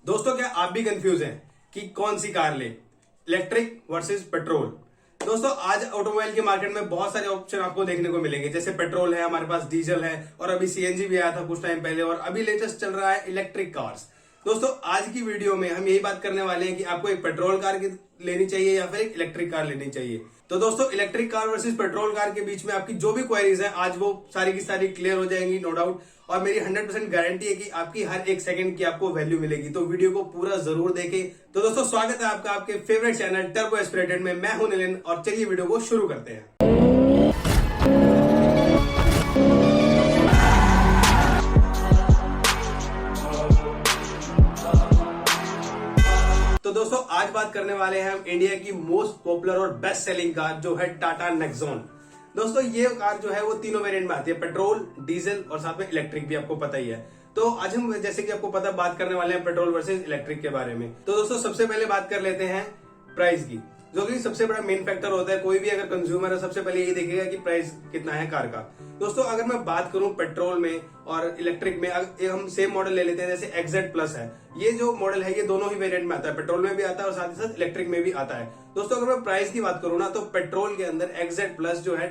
दोस्तों, क्या आप भी कंफ्यूज हैं कि कौन सी कार ले, इलेक्ट्रिक वर्सेस पेट्रोल। दोस्तों, आज ऑटोमोबाइल के मार्केट में बहुत सारे ऑप्शन आपको देखने को मिलेंगे। जैसे पेट्रोल है, हमारे पास डीजल है और अभी सीएनजी भी आया था कुछ टाइम पहले, और अभी लेटेस्ट चल रहा है इलेक्ट्रिक कार्स। दोस्तों, आज की वीडियो में हम यही बात करने वाले हैं कि आपको एक पेट्रोल कार लेनी चाहिए या फिर एक इलेक्ट्रिक कार लेनी चाहिए। तो दोस्तों, electric car versus petrol car के बीच में आपकी जो भी क्वेरीज है, आज वो सारी की सारी क्लियर हो जाएंगी, नो डाउट। और मेरी 100% गारंटी है कि आपकी हर एक सेकंड की आपको वैल्यू मिलेगी। तो वीडियो को पूरा जरूर देखें। तो दोस्तों, स्वागत है आपका आपके फेवरेट चैनल टर्बो एस्पिरेटेड में। मैं हूं निलिन और चलिए वीडियो को शुरू करते हैं। तो दोस्तों, आज बात करने वाले हैं हम इंडिया की मोस्ट पॉपुलर और बेस्ट सेलिंग कार, जो है टाटा नेक्सॉन। दोस्तों, ये कार जो है वो तीनों वेरिएंट में आती है, पेट्रोल, डीजल और साथ में इलेक्ट्रिक भी, आपको पता ही है। तो आज हम, जैसे कि आपको पता, बात करने वाले हैं पेट्रोल वर्सेस इलेक्ट्रिक के बारे में। तो दोस्तों, सबसे पहले बात कर लेते हैं प्राइस की, जो कि सबसे बड़ा मेन फैक्टर होता है। कोई भी अगर कंज्यूमर है, सबसे पहले यही देखेगा कि प्राइस कितना है कार का। दोस्तों, अगर मैं बात करूं पेट्रोल में और इलेक्ट्रिक में, हम सेम मॉडल ले लेते हैं। जैसे XZ प्लस है, ये जो मॉडल है ये दोनों ही वेरिएंट में आता है, पेट्रोल में भी आता है और साथ ही साथ इलेक्ट्रिक में भी आता है। दोस्तों, अगर मैं प्राइस की बात करूं ना, तो पेट्रोल के अंदर XZ प्लस जो है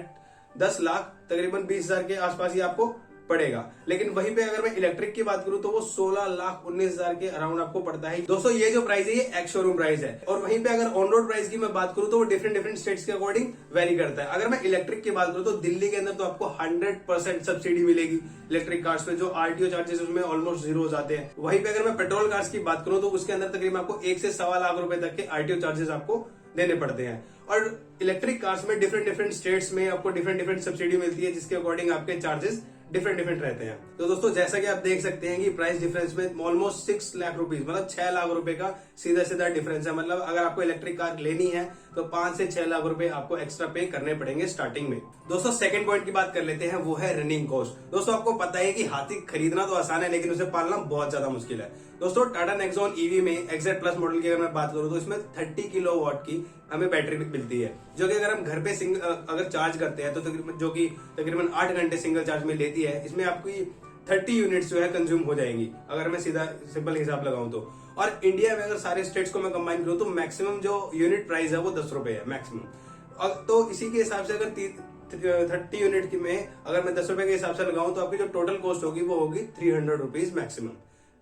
10 लाख तकरीबन 20,000 के आसपास ही आपको पड़ेगा। लेकिन वहीं पे अगर मैं इलेक्ट्रिक की बात करूं तो वो 16,19,000 के अराउंड आपको पड़ता है। दोस्तों, ये जो प्राइस है ये एक्स शोरूम प्राइस है। और वहीं पे अगर ऑन रोड प्राइस की मैं बात करूं तो वो डिफरेंट स्टेट्स के अकॉर्डिंग वेरी करता है। अगर मैं इलेक्ट्रिक की बात करूं तो दिल्ली के अंदर तो आपको 100% सब्सिडी मिलेगी इलेक्ट्रिक कार्स पे, जो आरटीओ चार्जेस उसमें ऑलमोस्ट जीरो हो जाते हैं। वहीं पे अगर मैं पेट्रोल कार्स की बात करूं तो उसके अंदर तकरीबन आपको 1 से सवा लाख रुपए तक के आरटीओ चार्जेस आपको देने पड़ते हैं। और इलेक्ट्रिक कार्स में डिफरेंट स्टेट्स में आपको डिफरेंट सब्सिडी मिलती है, जिसके अकॉर्डिंग आपके चार्जेस डिफरेंट रहते हैं। तो दोस्तों, जैसा कि आप देख सकते हैं कि प्राइस डिफरेंस में ऑलमोस्ट 6 लाख रुपीज, मतलब 6 लाख रुपए का सीधा डिफरेंस है। मतलब अगर आपको इलेक्ट्रिक कार लेनी है तो 5 से 6 लाख रुपए आपको एक्स्ट्रा पे करने पड़ेंगे स्टार्टिंग में। दोस्तों, सेकंड पॉइंट की बात कर लेते हैं, वो है रनिंग कॉस्ट। दोस्तों, आपको पता है कि हाथी खरीदना तो आसान है, लेकिन उसे पालना बहुत ज्यादा मुश्किल है। दोस्तों, टाटा नेक्सॉन ईवी में XZ प्लस मॉडल की अगर मैं बात करूं तो इसमें 30 किलोवाट की हमें बैटरी मिलती है, जो कि अगर हम घर पे अगर चार्ज करते हैं तो तकरीबन 8 घंटे सिंगल चार्ज में लेती है। इसमें आपकी 30 यूनिट्स जो है कंज्यूम हो जाएंगी, अगर मैं सीधा सिंपल हिसाब लगाऊं तो। और इंडिया में अगर सारे स्टेट्स को मैं कंबाइन करूं तो मैक्सिमम जो यूनिट प्राइस है वो 10 रुपए है मैक्सिमम। तो इसी के हिसाब से अगर 30 यूनिट की में अगर मैं 10 रुपए के हिसाब से लगाऊं तो आपकी जो टोटल कॉस्ट होगी वो होगी 300 रुपीज मैक्सिमम।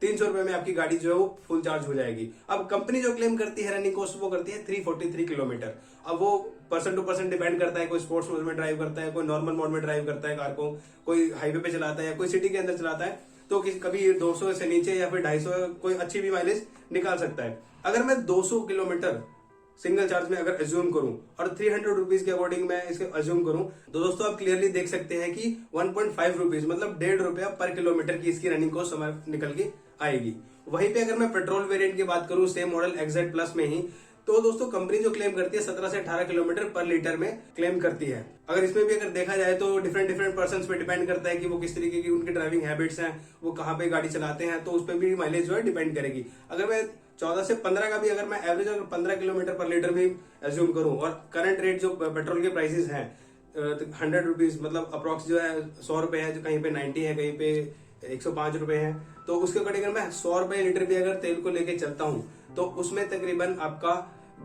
300 रुपए में आपकी गाड़ी जो है वो फुल चार्ज हो जाएगी। अब कंपनी जो क्लेम करती है रनिंग कॉस्ट, वो करती है 343 किलोमीटर। अब वो पर्सन टू पर्सन डिपेंड करता है, कोई स्पोर्ट्स मोड में ड्राइव करता है, कोई नॉर्मल मोड में ड्राइव करता है कार को, कोई हाईवे पे चलाता है या कोई सिटी के अंदर चलाता है, तो कभी 200 से नीचे या फिर 250 कोई अच्छी भी माइलेज निकाल सकता है। अगर मैं 200 किलोमीटर सिंगल चार्ज में अगर एज्यूम करूं और 300 रुपीज के अकॉर्डिंग मैं इसके एज्यूम करूं, तो दोस्तों आप क्लियरली देख सकते हैं कि 1.5 रुपीज, मतलब 1.5 रुपया पर किलोमीटर की इसकी रनिंग कॉस्ट समय निकल के आएगी। वहीं पे अगर मैं पेट्रोल वेरिएंट की बात करूं सेम मॉडल XZ प्लस में ही, तो दोस्तों कंपनी जो क्लेम करती है 17 से 18 किलोमीटर पर लीटर में क्लेम करती है। अगर इसमें भी अगर देखा जाए तो डिफरेंट पर्सन पे डिपेंड करता है कि वो किस तरीके की उनकी ड्राइविंग हैबिट्स हैं, वो कहाँ पे गाड़ी चलाते हैं, तो उस पर भी माइलेज जो है डिपेंड करेगी। अगर मैं 14 से 15 का भी अगर मैं एवरेज अगर 15 किलोमीटर पर लीटर भी एज्यूम करूं, और करंट रेट जो पेट्रोल के प्राइसेस हैं 100 रुपीज, मतलब अप्रोक्स जो है 100 रुपए है, जो कहीं पे 90 है, कहीं पे 105 रुपए है, तो उसके अकॉर्डिंग अगर मैं 100 रुपए लीटर भी अगर तेल को लेके चलता हूं तो उसमें तकरीबन आपका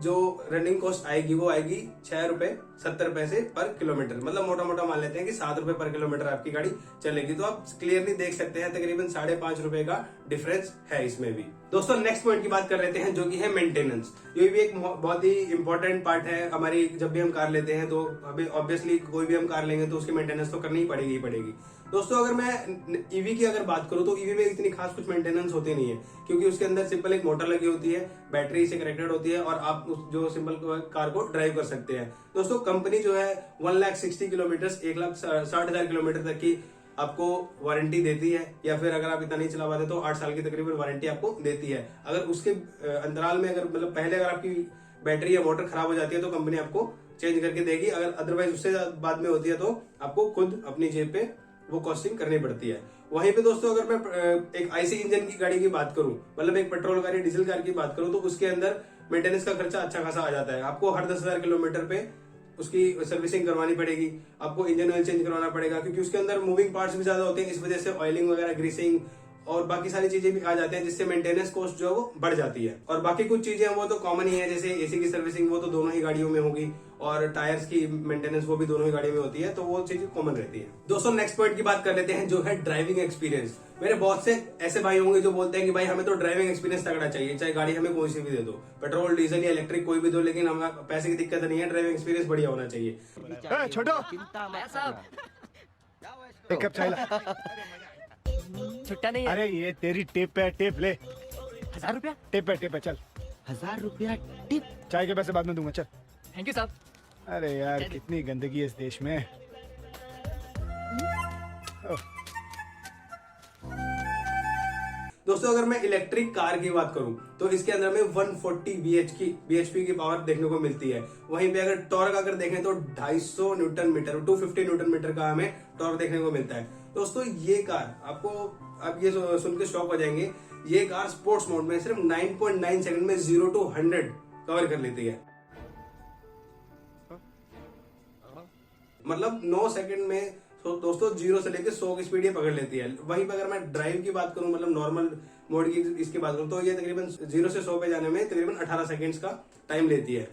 जो रनिंग कॉस्ट आएगी वो आएगी 6 रुपए 70 पैसे पर किलोमीटर। मतलब मोटा मान लेते हैं कि 7 रुपए पर किलोमीटर आपकी गाड़ी चलेगी। तो आप क्लियरली देख सकते हैं तकरीबन 5.5 रुपए का डिफरेंस है इसमें भी। दोस्तों, नेक्स्ट पॉइंट की बात कर लेते हैं, जो कि है मेंटेनेंस। ये भी एक बहुत ही इंपॉर्टेंट पार्ट है हमारी। जब भी हम कार लेते हैं तो अभी ऑब्वियसली कोई भी हम कार लेंगे तो उसकी मेंटेनेंस तो करनी ही पड़ेगी। दोस्तों, अगर मैं ईवी की अगर बात करूं तो ईवी में इतनी खास कुछ मेंटेनेंस होती नहीं है, क्योंकि उसके अंदर सिंपल एक मोटर लगी होती है, बैटरी से कनेक्टेड होती है और आप उस जो सिंपल कार को ड्राइव कर सकते हैं। दोस्तों, कंपनी जो है 1,60,000 किलोमीटर 1,60,000 किलोमीटर तक की आपको वारंटी देती है, या फिर अगर आप इतना नहीं चला पाते तो 8 साल की तकरीबन वारंटी आपको देती है। अगर उसके अंतराल में अगर मतलब पहले अगर आपकी बैटरी या मोटर खराब हो जाती है तो कंपनी आपको चेंज करके देगी। अगर अदरवाइज उससे बाद में होती है तो आपको खुद अपनी जेब पे वो कॉस्टिंग करनी पड़ती है। वहीं पे दोस्तों, अगर मैं एक आईसी इंजन की गाड़ी की बात करूं, मतलब एक पेट्रोल कार या डीजल कार की बात करूं, तो उसके अंदर मेंटेनेंस का खर्चा अच्छा खासा आ जाता है। आपको हर 10,000 किलोमीटर पे उसकी सर्विसिंग करवानी पड़ेगी, आपको इंजन ऑयल चेंज करवाना पड़ेगा, क्योंकि उसके अंदर मूविंग पार्ट्स भी ज्यादा होते हैं, इस वजह से ऑयलिंग वगैरह, ग्रीसिंग और बाकी सारी चीजें भी आ जाते हैं, जिससे मेंटेनेंस कॉस्ट जो है वो बढ़ जाती है। और बाकी कुछ चीजें वो तो कॉमन ही है, जैसे एसी की सर्विसिंग वो तो दोनों ही गाड़ियों में होगी, और टायर्स की मेंटेनेंस वो भी दोनों ही गाड़ियों में होती है, तो वो चीजें कॉमन रहती है। दोस्तों नेक्स्ट पॉइंट की बात कर लेते हैं, जो है ड्राइविंग एक्सपीरियंस। मेरे बहुत से ऐसे भाई होंगे जो बोलते हैं कि भाई हमें तो ड्राइविंग एक्सपीरियंस तगड़ा चाहिए, चाहे गाड़ी हमें कोई सी भी दे दो, पेट्रोल डीजल या इलेक्ट्रिक कोई भी दो, लेकिन हमें पैसे की दिक्कत नहीं है, ड्राइविंग एक्सपीरियंस बढ़िया होना चाहिए। छोटो एक कप चाय ला। छुट्टा नहीं है। अरे ये तेरी टिप है, टिप ले। 1000 रुपया? टिप है चल। 1000 रुपया टिप? चाय के पैसे बाद में दूंगा, चल। थैंक यू साहब। अरे यार कितनी गंदगी है इस देश में। दोस्तों अगर मैं इलेक्ट्रिक कार की बात करूं तो इसके अंदर में 140 bhp की पावर देखने को मिलती है। वहीं पे अगर टॉर्क अगर देखें तो 250 न्यूटन मीटर 250 न्यूटन मीटर का हमें टॉर्क देखने को मिलता है। दोस्तों ये कार आपको आप ये सुन के शॉक हो जाएंगे, ये कार स्पोर्ट्स मोड में सिर्फ 9.9 सेकंड में 0 to 100 कवर कर लेती है। मतलब 9 सेकंड में दोस्तों 0 से लेकर 100 की स्पीड ये पकड़ लेती है। वहीं पर अगर मैं ड्राइव की बात करूं, मतलब नॉर्मल मोड की इसकी बात करूं, तो ये तकरीबन 0 से 100 पे जाने में तकरीबन 18 सेकंड्स का टाइम लेती है।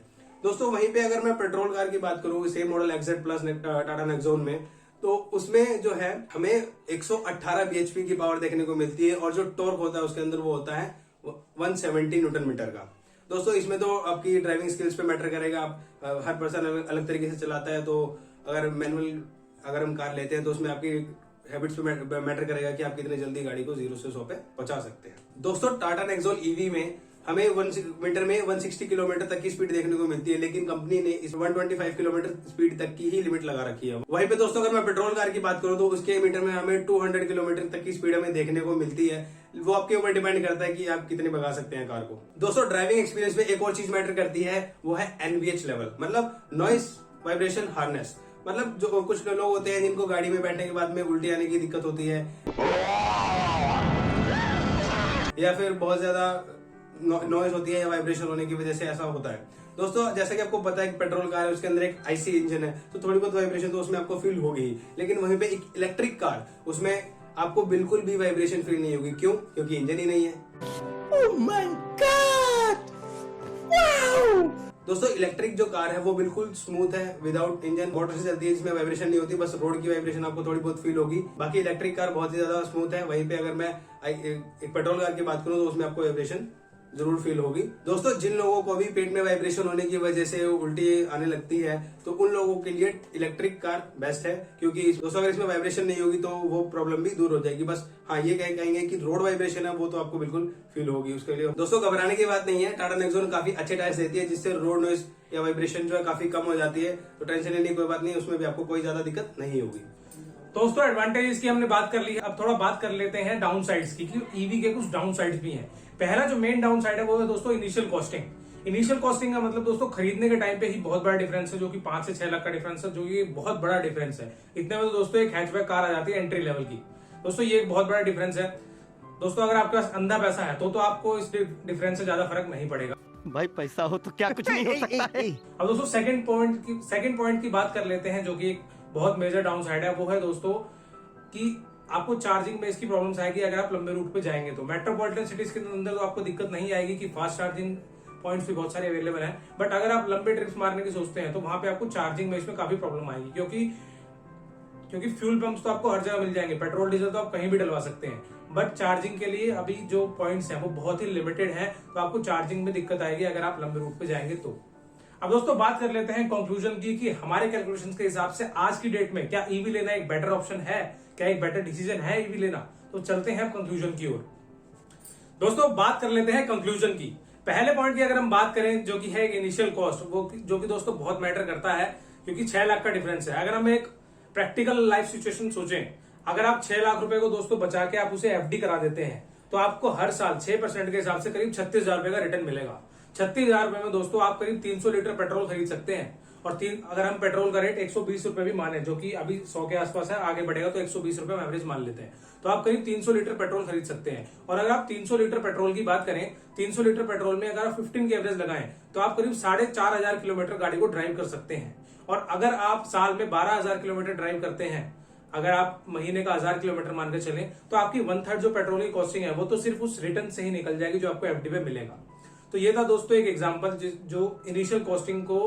दोस्तों वहीं पे अगर मैं पेट्रोल कार की बात करूं, same model XZ plus Tata Nexon में, तो उसमें जो है हमें 118 bhp की पावर देखने को मिलती है, और जो टॉर्क होता है उसके अंदर वो होता है 170 न्यूटन मीटर का। दोस्तों इसमें तो आपकी ड्राइविंग स्किल्स पे मैटर करेगा, आप हर पर्सन अलग तरीके से चलाता है, तो अगर मैनुअल अगर हम कार लेते हैं तो उसमें आपकी हैबिट्स पे मैटर करेगा कि आप कितने जल्दी गाड़ी को 0 से 100 पे पहुंचा सकते हैं। दोस्तों टाटा नेक्सॉन ईवी में हमें 1 मीटर में 160 किलोमीटर तक की स्पीड देखने को मिलती है, लेकिन कंपनी ने इस 125 किलोमीटर स्पीड तक की ही लिमिट लगा रखी है। वहीं पे दोस्तों अगर मैं पेट्रोल कार की बात करूं तो उसके मीटर में हमें 200 किलोमीटर तक की स्पीड हमें देखने को मिलती है। वो आपके ऊपर डिपेंड करता है कि आप कितने भगा सकते हैं कार को। दोस्तों ड्राइविंग एक्सपीरियंस में एक और चीज मैटर करती है, वो है NVH लेवल, मतलब नॉइस वाइब्रेशन हार्नेस। मतलब जो कुछ लोग होते हैं जिनको गाड़ी में बैठने के बाद में उल्टी आने की दिक्कत होती है, या फिर बहुत ज्यादा नॉइज होती है या वाइब्रेशन होने की वजह से ऐसा होता है। दोस्तों जैसा कि आपको पता है कि पेट्रोल कार है, उसके अंदर एक IC इंजन है, तो थोड़ी बहुत वाइब्रेशन तो उसमें आपको फील होगी ही, लेकिन वहीं पे एक इलेक्ट्रिक कार, उसमें आपको बिल्कुल भी वाइब्रेशन फील नहीं होगी। क्यों? क्योंकि इंजन ही नहीं है। Oh my God, wow! दोस्तों इलेक्ट्रिक जो कार है वो बिल्कुल स्मूथ है, विदाउट इंजन, मोटर से चलती है, जिसमें वाइब्रेशन नहीं होती, बस रोड की वाइब्रेशन आपको थोड़ी बहुत फील होगी। बाकी इलेक्ट्रिक कार बहुत ही ज्यादा स्मूथ है। वहीं पे अगर मैं एक पेट्रोल कार की बात करूं तो उसमें आपको वाइब्रेशन जरूर फील होगी। दोस्तों जिन लोगों को भी पेट में वाइब्रेशन होने की वजह से उल्टी आने लगती है, तो उन लोगों के लिए इलेक्ट्रिक कार बेस्ट है, क्योंकि दोस्तों अगर इसमें वाइब्रेशन नहीं होगी तो वो प्रॉब्लम भी दूर हो जाएगी। बस हाँ ये कहेंगे कि रोड वाइब्रेशन है वो तो आपको बिल्कुल फील होगी। उसके लिए दोस्तों घबराने की बात नहीं है, टाटा नेक्सॉन काफी अच्छे टायर्स देती है, जिससे रोड नॉइज या वाइब्रेशन जो है काफी कम हो जाती है, तो टेंशन लेने की कोई बात नहीं, उसमें भी आपको कोई ज्यादा दिक्कत नहीं होगी। दोस्तों एडवांटेजेस की हमने बात कर ली है, अब थोड़ा बात कर लेते हैं डाउन साइड्स की, क्योंकि ईवी के कुछ डाउन साइड्स भी हैं। पहला जो मेन डाउन साइड है वो है दोस्तों इनिशियल कॉस्टिंग। इनिशियल कॉस्टिंग का मतलब दोस्तों खरीदने के टाइम पे ही बहुत बड़ा डिफरेंस है, जो कि 5 से 6 लाख का डिफरेंस है, जो ये बहुत बड़ा डिफरेंस है। इतने में तो दोस्तों एक हैचबैक कार आ जाती है एंट्री लेवल की। दोस्तों ये एक बहुत बड़ा डिफरेंस है। दोस्तों अगर आपके पास अंधा पैसा है तो आपको इस डिफरेंस से ज्यादा फर्क नहीं पड़ेगा। भाई पैसा हो तो क्या कुछ नहीं हो सकता है। अब दोस्तों सेकंड पॉइंट की बात कर लेते हैं, जो कि एक बहुत मेजर डाउन साइड है, वो है दोस्तों कि आपको चार्जिंग में इसकी प्रॉब्लम्स आएगी अगर आप लंबे रूट पे जाएंगे तो। मेट्रोपॉलिटन सिटीज के अंदर तो आपको दिक्कत नहीं आएगी कि फास्ट चार्जिंग पॉइंट्स भी बहुत सारे अवेलेबल हैं, बट अगर आप लंबे ट्रिप्स मारने की सोचते हैं तो वहां पे आपको चार्जिंग में इसमें काफी प्रॉब्लम आएगी, क्योंकि फ्यूल पंप्स तो आपको हर जगह मिल जाएंगे, पेट्रोल डीजल तो आप कहीं भी डलवा सकते हैं, बट चार्जिंग के लिए अभी जो पॉइंट्स हैं वो बहुत ही लिमिटेड है, तो आपको चार्जिंग में दिक्कत आएगी अगर आप लंबे रूट पे जाएंगे तो। अब दोस्तों बात कर लेते हैं कंक्लूजन की, कि हमारे कैलकुलेशंस के हिसाब से आज की डेट में क्या ईवी लेना एक बेटर ऑप्शन है, क्या एक बेटर डिसीजन है ईवी लेना। तो चलते हैं कंक्लूजन की ओर। दोस्तों बात कर लेते हैं कंक्लूजन की। पहले पॉइंट की अगर हम बात करें, जो कि है इनिशियल कॉस्ट, वो जो कि दोस्तों बहुत मैटर करता है, क्योंकि 6 लाख का डिफरेंस है। अगर हम एक प्रैक्टिकल लाइफ सिचुएशन सोचें, अगर आप 6 लाख रुपए को दोस्तों बचा के आप उसे FD करा देते हैं तो आपको हर साल 6% के हिसाब से करीब 36,000 रुपए का रिटर्न मिलेगा। 36,000 रुपए में दोस्तों आप करीब 300 लीटर पेट्रोल खरीद सकते हैं, और अगर हम पेट्रोल का रेट 120 रुपए भी माने, जो कि अभी 100 के आसपास है, आगे बढ़ेगा तो 120 रुपए में एवरेज मान लेते हैं, तो आप करीब 300 लीटर पेट्रोल खरीद सकते हैं। और अगर आप 300 लीटर पेट्रोल की बात करें, 300 लीटर पेट्रोल में अगर आप 15 की एवरेज लगाएं तो आप करीब 4,500 किलोमीटर गाड़ी को ड्राइव कर सकते हैं। और अगर आप साल में 12,000 किलोमीटर ड्राइव करते हैं, अगर आप महीने का 1000 किलोमीटर मान के चलें तो आपकी 1/3 जो पेट्रोल की कॉस्टिंग है वो तो सिर्फ उस रिटर्न से ही निकल जाएगी जो आपको एफडी पे मिलेगा। तो ये था दोस्तों एक एग्जांपल जो इनिशियल कॉस्टिंग को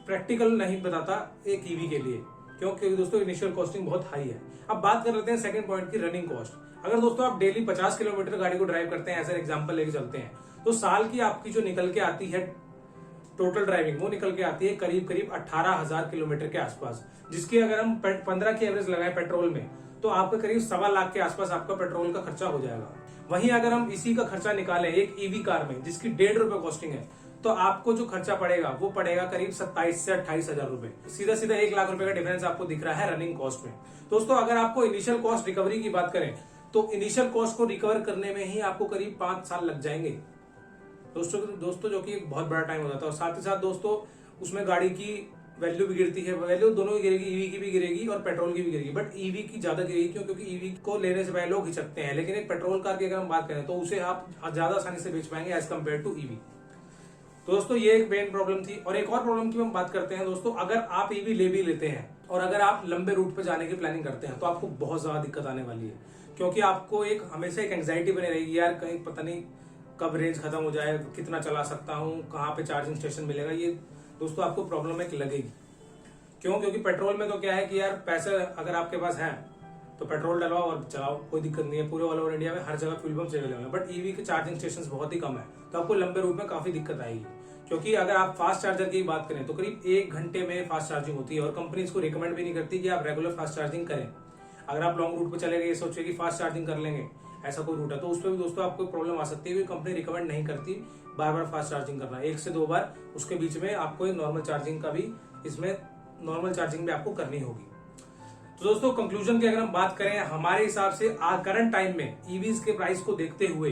प्रैक्टिकल नहीं बताता एक ईवी के लिए, क्योंकि दोस्तों इनिशियल कॉस्टिंग बहुत हाई है। अब बात कर लेते हैं सेकंड पॉइंट की, रनिंग कॉस्ट। अगर दोस्तों आप डेली 50 किलोमीटर गाड़ी को ड्राइव करते हैं, ऐसा एग्जांपल लेके चलते हैं, तो साल की आपकी जो निकल के आती है टोटल ड्राइविंग, वो निकल के आती है करीब करीब 18,000 किलोमीटर के आसपास, जिसकी अगर हम 15 की एवरेज लगाए पेट्रोल में तो आपका करीब 1.25 लाख के आसपास आपका पेट्रोल का खर्चा हो जाएगा। वहीं अगर हम इसी का खर्चा निकालें एक ईवी कार में जिसकी 1.5 रुपए कॉस्टिंग है, तो आपको जो खर्चा पड़ेगा वो पड़ेगा करीब 27 से 28 हजार रुपए। सीधा सीधा 1 लाख रुपए का डिफरेंस आपको दिख रहा है रनिंग कॉस्ट में। दोस्तों अगर आपको इनिशियल कॉस्ट रिकवरी की बात करें तो इनिशियल कॉस्ट को रिकवर करने में ही आपको करीब 5 साल लग जाएंगे दोस्तों, जो कि एक बहुत बड़ा टाइम हो जाता है। और साथ ही साथ दोस्तों उसमें गाड़ी की वैल्यू भी गिरती है, वैल्यू दोनों की गिरेगी, ईवी की भी गिरेगी और पेट्रोल की भी गिरेगी, बट ईवी की ज्यादा गिरेगी। क्यों? क्योंकि ईवी को लेने से पहले लोग हिचकते हैं, लेकिन एक पेट्रोल कार की अगर हम बात करें तो उसे आप ज्यादा आसानी से बेच पाएंगे एज कम्पेयर टू ईवी। तो दोस्तों ये एक मेन प्रॉब्लम थी। और एक और प्रॉब्लम की हम बात करते हैं दोस्तों, अगर आप ईवी ले भी लेते हैं और अगर आप लंबे रूट पे जाने की प्लानिंग करते हैं तो आपको बहुत ज्यादा दिक्कत आने वाली है, क्योंकि आपको एक हमेशा एक एंग्जाइटी बनी रहेगी, यार कहीं पता नहीं कब रेंज खत्म हो जाए, कितना चला सकता हूँ, कहाँ पे चार्जिंग स्टेशन मिलेगा। ये दोस्तों आपको प्रॉब्लम एक लगेगी। क्यों? क्योंकि पेट्रोल में तो क्या है कि यार पैसे अगर आपके पास है तो पेट्रोल डलवाओ और चलाओ, कोई दिक्कत नहीं है। पूरे ऑल ओवर इंडिया में हर जगह फ्यूल पंप अवेलेबल है, बट ईवी के चार्जिंग स्टेशन बहुत ही कम है, तो आपको लंबे रूट में काफी दिक्कत आएगी। क्योंकि अगर आप फास्ट चार्जर की बात करें तो करीब 1 घंटे में फास्ट चार्जिंग होती है और कंपनी इसको रिकमेंड भी नहीं करती कि आप रेगुलर फास्ट चार्जिंग करें। अगर आप लॉन्ग रूट पे चले गए सोचिए कि फास्ट चार्जिंग कर लेंगे, ऐसा कोई रूट है तो उस पर भी दोस्तों आपको प्रॉब्लम आ सकती है, क्योंकि कंपनी रिकमेंड नहीं करती बार बार फास्ट चार्जिंग करना। 1 से 2 बार उसके बीच में आपको नॉर्मल चार्जिंग का भी इसमें नॉर्मल चार्जिंग भी आपको करनी होगी। तो दोस्तों कंक्लूजन की अगर हम बात करें, हमारे हिसाब से करंट टाइम में ईवीज के प्राइस को देखते हुए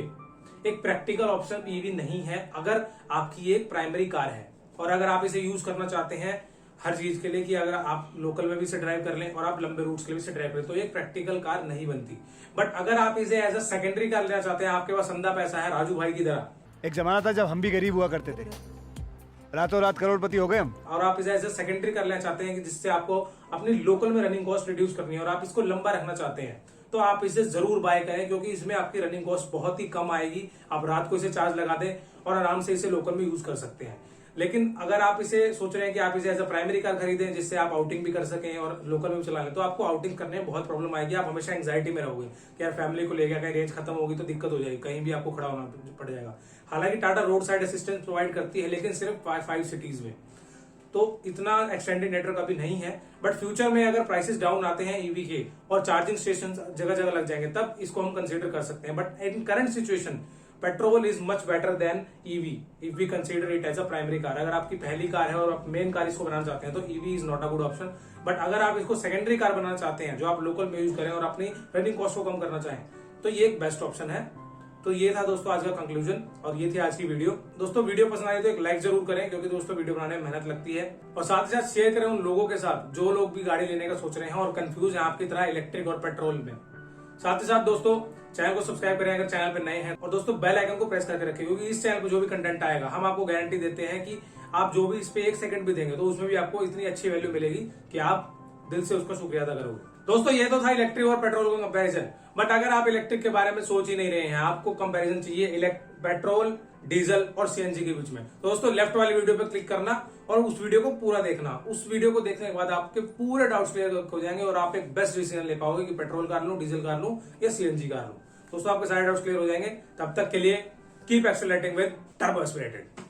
एक प्रैक्टिकल ऑप्शन ईवी नहीं है अगर आपकी एक प्राइमरी कार है और अगर आप इसे यूज करना चाहते हैं हर चीज के लिए, कि अगर आप लोकल में भी इसे ड्राइव कर लें और आप लंबे रूट्स के लिए इसे ड्राइव करें, तो एक प्रैक्टिकल कार नहीं बनती। बट अगर आप इसे एज अ सेकेंडरी कार लेना चाहते हैं, आपके पास अंधा पैसा है राजू भाई की तरह, एक जमाना था जब हम भी गरीब हुआ करते थे, रातों रात करोड़पति हो गए हम, और आप इसे एज अ सेकेंडरी कर लेना चाहते हैं कि जिससे आपको अपनी लोकल में रनिंग कॉस्ट रिड्यूस करनी है और आप इसको लंबा रखना चाहते हैं, तो आप इसे जरूर बाय करें, क्योंकि इसमें आपकी रनिंग कॉस्ट बहुत ही कम आएगी। आप रात को इसे चार्ज लगा दें और आराम से इसे लोकल में यूज कर सकते हैं। लेकिन अगर आप इसे सोच रहे हैं कि आप इसे एज अ प्राइमरी कार खरीदें जिससे आप आउटिंग भी कर सकें और लोकल में भी चला लें, तो आपको आउटिंग करने में बहुत प्रॉब्लम आएगी। आप हमेशा एंग्जाइटी में रहोगे कि यार फैमिली को ले गया, कहीं रेंज खत्म होगी तो दिक्कत हो जाएगी, कहीं भी आपको खड़ा होना पड़ जाएगा। हालांकि Tata road side assistance provide करती है, लेकिन सिर्फ 5 सिटीज में, तो इतना एक्सटेंडेड नेटवर्क अभी नहीं है। बट फ्यूचर में अगर प्राइसेस डाउन आते हैं ईवी के और चार्जिंग स्टेशन जगह जगह लग जाएंगे, तब इसको हम कंसीडर कर सकते हैं। But in current situation petrol is much better than EV if we consider it as a primary car. अगर आपकी पहली कार है और आप मेन कार इसको बनाना चाहते हैं तो EV is not a good option. But अगर आप इसको सेकेंडरी कार बनाना चाहते हैं जो आप लोकल में यूज करें और अपनी रनिंग कॉस्ट को कम करना चाहें, तो ये एक बेस्ट ऑप्शन है। तो ये था दोस्तों आज का कंक्लूजन और ये थी आज की वीडियो। दोस्तों वीडियो पसंद आई तो एक लाइक जरूर करें, क्योंकि दोस्तों वीडियो बनाने में मेहनत लगती है, और साथ ही साथ शेयर करें उन लोगों के साथ जो लोग भी गाड़ी लेने का सोच रहे हैं और कंफ्यूज हैं आपकी तरह इलेक्ट्रिक और पेट्रोल में। साथ ही साथ दोस्तों चैनल को सब्सक्राइब करें अगर चैनल पे नए हैं, और दोस्तों बेल आइकन को प्रेस करके रखें, क्योंकि इस चैनल पे जो भी कंटेंट आएगा हम आपको गारंटी देते हैं कि आप जो भी इस पे 1 सेकंड भी देंगे तो उसमें भी आपको इतनी अच्छी वैल्यू मिलेगी कि आप दिल से उसका शुक्रिया अदा करोगे। दोस्तों ये तो था इलेक्ट्रिक और पेट्रोल का कंपैरिजन। बट अगर आप इलेक्ट्रिक के बारे में सोच ही नहीं रहे हैं, आपको कंपैरिजन चाहिए पेट्रोल, डीजल और सीएनजी के बीच में, तो दोस्तों लेफ्ट वाली वीडियो पे क्लिक करना और उस वीडियो को पूरा देखना। उस वीडियो को देखने के बाद आपके पूरे डाउट्स क्लियर हो जाएंगे और आप एक बेस्ट डिसीजन ले पाओगे कि पेट्रोल कार लूं, डीजल कार लूं या सीएनजी कार लूं। दोस्तों आपके सारे डाउट्स क्लियर हो जाएंगे। तब तक के लिए keep accelerating with turbo aspirated.